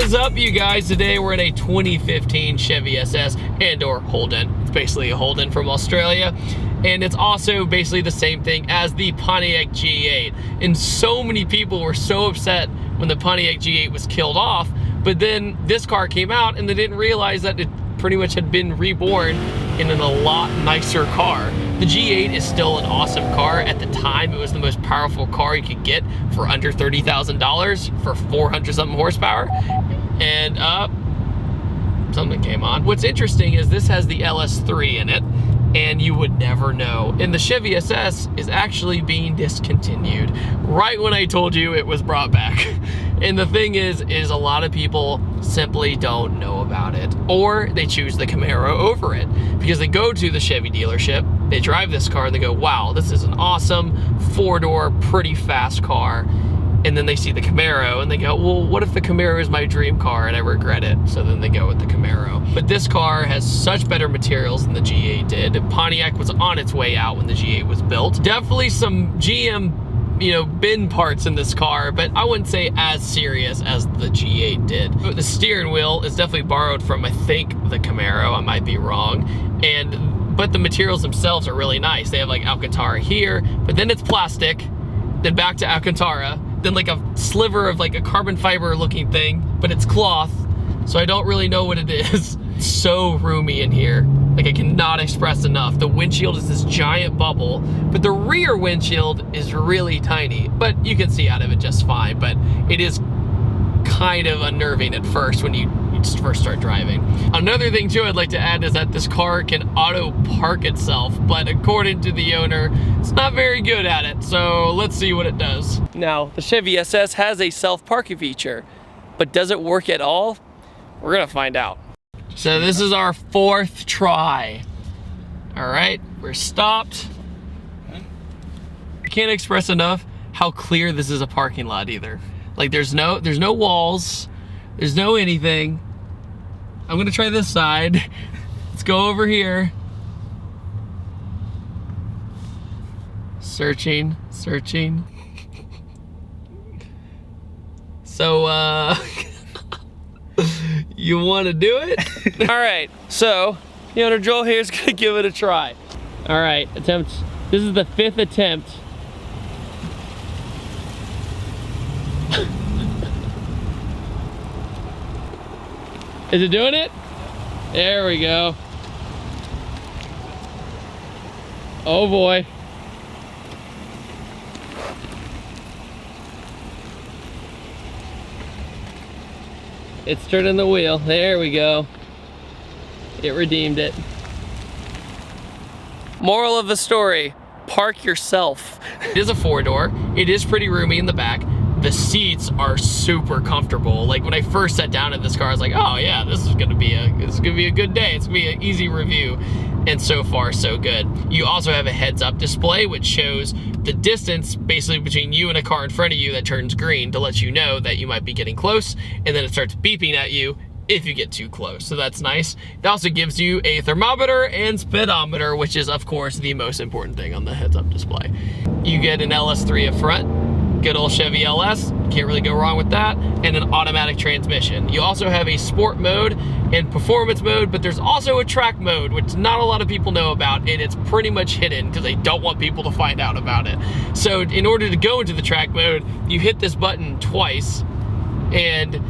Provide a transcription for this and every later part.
is up, you guys? Today we're in a 2015 Chevy SS and/or Holden. It's basically a Holden from Australia, and it's also basically the same thing as the Pontiac G8. And so many people were so upset when the Pontiac G8 was killed off, but then this car came out and they didn't realize that it pretty much had been reborn in a lot nicer car. The G8 is still an awesome car. At the time, it was the most powerful car you could get for under $30,000 for 400 something horsepower. And something came on. What's interesting is this has the LS3 in it, and you would never know. And the Chevy SS is actually being discontinued right when I told you it was brought back. And the thing is a lot of people simply don't know about it, or they choose the Camaro over it because they go to the Chevy dealership, they drive this car and they go, wow, this is an awesome four-door, pretty fast car. And then they see the Camaro and they go, well, what if the Camaro is my dream car and I regret it? So then they go with the Camaro. But this car has such better materials than the G8 did. Pontiac was on its way out when the G8 was built. Definitely some GM, bin parts in this car, but I wouldn't say as serious as the G8 did. But the steering wheel is definitely borrowed from, I think, the Camaro. I might be wrong. But the materials themselves are really nice. They have like Alcantara here, but then it's plastic, then back to Alcantara, then like a sliver of like a carbon fiber looking thing, but it's cloth, so I don't really know what it is. It's so roomy in here. Like, I cannot express enough. The windshield is this giant bubble, but the rear windshield is really tiny, but you can see out of it just fine. But it is kind of unnerving at first when you first start driving. Another thing too I'd like to add is that this car can auto park itself, but according to the owner, it's not very good at it. So let's see what it does. Now, the Chevy SS has a self-parking feature, but does it work at all? We're gonna find out. So this is our fourth try. All right, we're stopped. I can't express enough how clear this is a parking lot either. Like, there's no walls, there's no anything. I'm gonna try this side. Let's go over here. Searching. So, you wanna do it? All right, so, the owner Joel here is gonna give it a try. All right, this is the 5th attempt. Is it doing it? There we go. Oh boy. It's turning the wheel. There we go. It redeemed it. Moral of the story, park yourself. It is a 4-door. It is pretty roomy in the back. The seats are super comfortable. Like, when I first sat down in this car, I was like, oh yeah, this is gonna be a good day. It's gonna be an easy review. And so far, so good. You also have a heads-up display, which shows the distance basically between you and a car in front of you that turns green to let you know that you might be getting close, and then it starts beeping at you if you get too close. So that's nice. It also gives you a thermometer and speedometer, which is, of course, the most important thing on the heads-up display. You get an LS3 up front. Good old Chevy LS, can't really go wrong with that, and an automatic transmission. You also have a sport mode and performance mode, but there's also a track mode, which not a lot of people know about, and it's pretty much hidden because they don't want people to find out about it. So in order to go into the track mode, you hit this button twice, and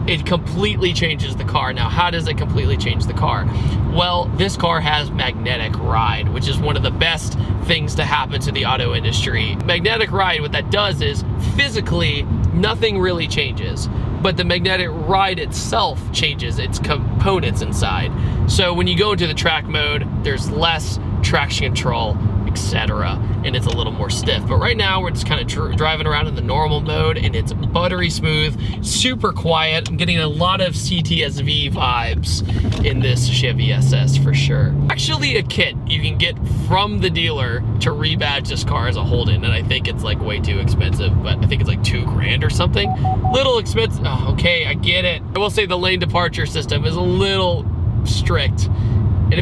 it completely changes the car. Now, how does it completely change the car? Well, this car has magnetic ride, which is one of the best things to happen to the auto industry. Magnetic ride, what that does is physically nothing really changes, but the magnetic ride itself changes its components inside. So when you go into the track mode, there's less traction control, etc., and it's a little more stiff. But right now we're just kind of driving around in the normal mode, and it's buttery smooth, super quiet. I'm getting a lot of CTSV vibes in this Chevy SS for sure. Actually, a kit you can get from the dealer to rebadge this car as a Holden, and I think it's like way too expensive, but I think it's like $2 grand or something. Little expensive. Oh, okay, I get it. I will say the lane departure system is a little strict,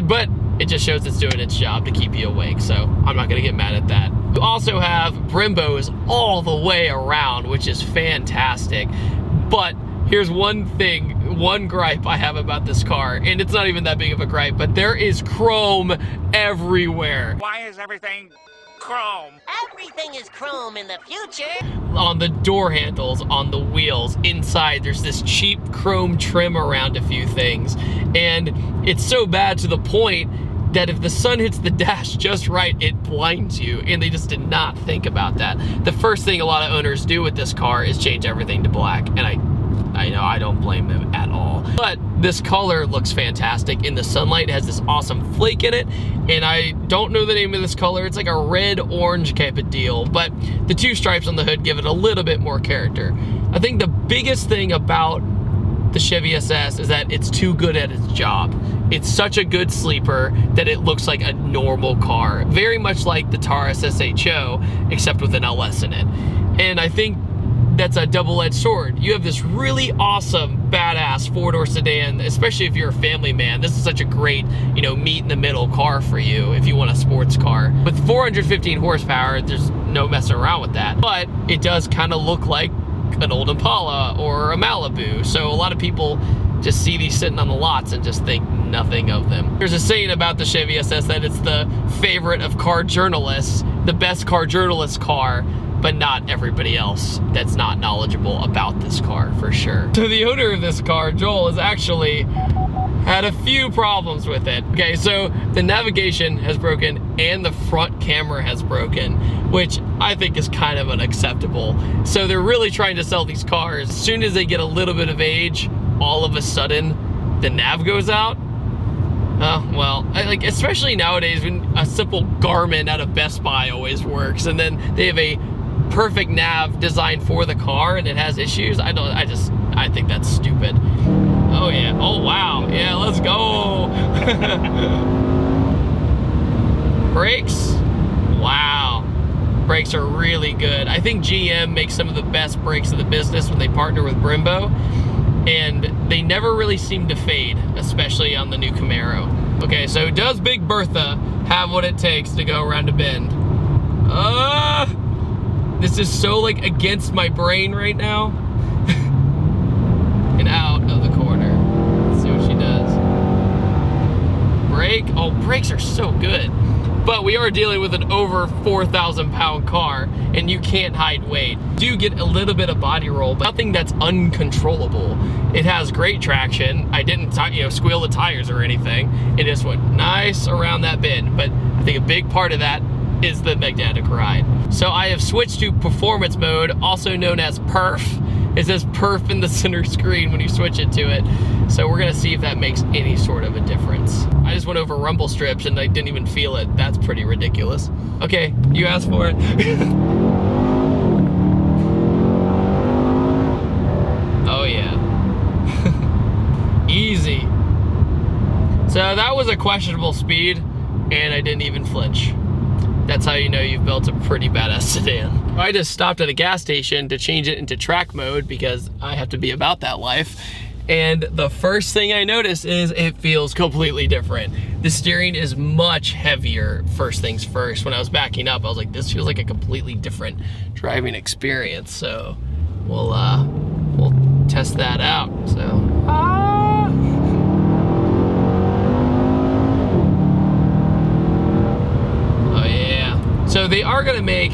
but it just shows it's doing its job to keep you awake, so I'm not gonna get mad at that. You also have Brimbos all the way around, which is fantastic, but Here's one thing, one gripe I have about this car, and it's not even that big of a gripe, but there is chrome everywhere. Why is everything chrome? Everything is chrome in the future. On the door handles, on the wheels, inside, there's this cheap chrome trim around a few things. And it's so bad to the point that if the sun hits the dash just right, it blinds you, and they just did not think about that. The first thing a lot of owners do with this car is change everything to black, and I know I don't blame them at all. But this color looks fantastic in the sunlight. It has this awesome flake in it, and I don't know the name of this color. It's like a red-orange type of deal, but the two stripes on the hood give it a little bit more character. I think the biggest thing about the Chevy SS is that it's too good at its job. It's such a good sleeper that it looks like a normal car, very much like the Taurus SHO, except with an LS in it. And I think that's a double-edged sword. You have this really awesome, badass four-door sedan, especially if you're a family man. This is such a great, you know, meet-in-the-middle car for you if you want a sports car. With 415 horsepower, there's no messing around with that. But it does kind of look like an old Impala or a Malibu. So a lot of people just see these sitting on the lots and just think nothing of them. There's a saying about the Chevy SS that it's the favorite of car journalists, the best car journalist car, but not everybody else that's not knowledgeable about this car, for sure. So the owner of this car, Joel, has actually had a few problems with it. Okay, so the navigation has broken and the front camera has broken, which I think is kind of unacceptable. So they're really trying to sell these cars. As soon as they get a little bit of age, all of a sudden, the nav goes out. Well, like, especially nowadays when a simple Garmin out of Best Buy always works, and then they have a perfect nav designed for the car and it has issues. I think that's stupid. Oh yeah, oh wow, yeah, let's go. Brakes, wow. Brakes are really good. I think GM makes some of the best brakes in the business when they partner with Brembo, and they never really seem to fade, especially on the new Camaro. Okay, so does Big Bertha have what it takes to go around a bend? This is so like against my brain right now. And out of the corner. Let's see what she does. Brake, oh, brakes are so good. But we are dealing with an over 4,000 pound car, and you can't hide weight. You do get a little bit of body roll, but nothing that's uncontrollable. It has great traction. I didn't, squeal the tires or anything. It just went nice around that bend. But I think a big part of that is the magnetic ride. So I have switched to performance mode, also known as perf. It says perf in the center screen when you switch it to it. So we're gonna see if that makes any sort of a difference. I just went over rumble strips and I didn't even feel it. That's pretty ridiculous. Okay, you asked for it. Oh yeah. Easy. So that was a questionable speed and I didn't even flinch. That's how you know you've built a pretty badass sedan. I just stopped at a gas station to change it into track mode because I have to be about that life. And the first thing I notice is it feels completely different. The steering is much heavier, first things first. When I was backing up, I was like, this feels like a completely different driving experience. So we'll test that out. So, So they are gonna make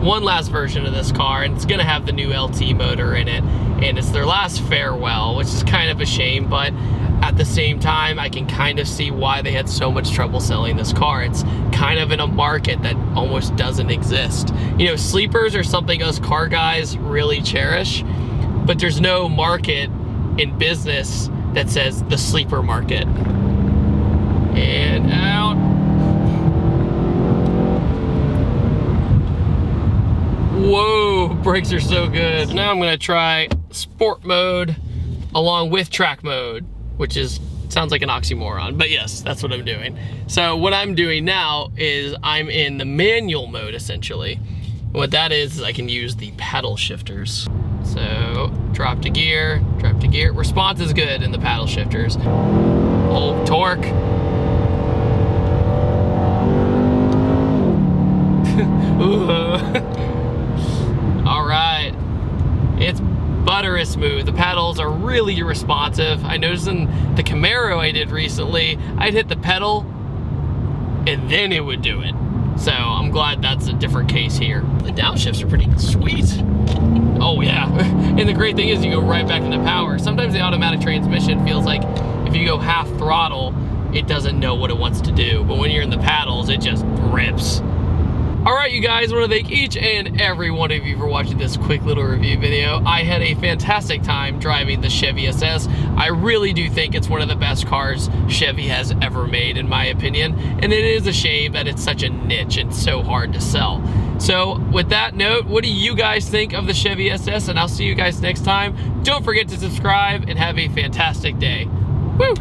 one last version of this car, and it's gonna have the new LT motor in it, and it's their last farewell, which is kind of a shame, but at the same time, I can kind of see why they had so much trouble selling this car. It's kind of in a market that almost doesn't exist. You know, sleepers are something us car guys really cherish, but there's no market in business that says the sleeper market. And out. Whoa, brakes are so good. Now I'm gonna try sport mode along with track mode, which sounds like an oxymoron, but yes, that's what I'm doing. So what I'm doing now is I'm in the manual mode, essentially. What that is I can use the paddle shifters. So drop to gear. Response is good in the paddle shifters. Oh, torque. All right, it's butterous smooth. The pedals are really responsive. I noticed in the Camaro I did recently, I'd hit the pedal and then it would do it. So I'm glad that's a different case here. The downshifts are pretty sweet. Oh yeah, and the great thing is you go right back into power. Sometimes the automatic transmission feels like if you go half throttle, it doesn't know what it wants to do. But when you're in the paddles, it just rips. All right, you guys, I want to thank each and every one of you for watching this quick little review video. I had a fantastic time driving the Chevy SS. I really do think it's one of the best cars Chevy has ever made, in my opinion. And it is a shame that it's such a niche and so hard to sell. So with that note, what do you guys think of the Chevy SS? And I'll see you guys next time. Don't forget to subscribe and have a fantastic day. Woo!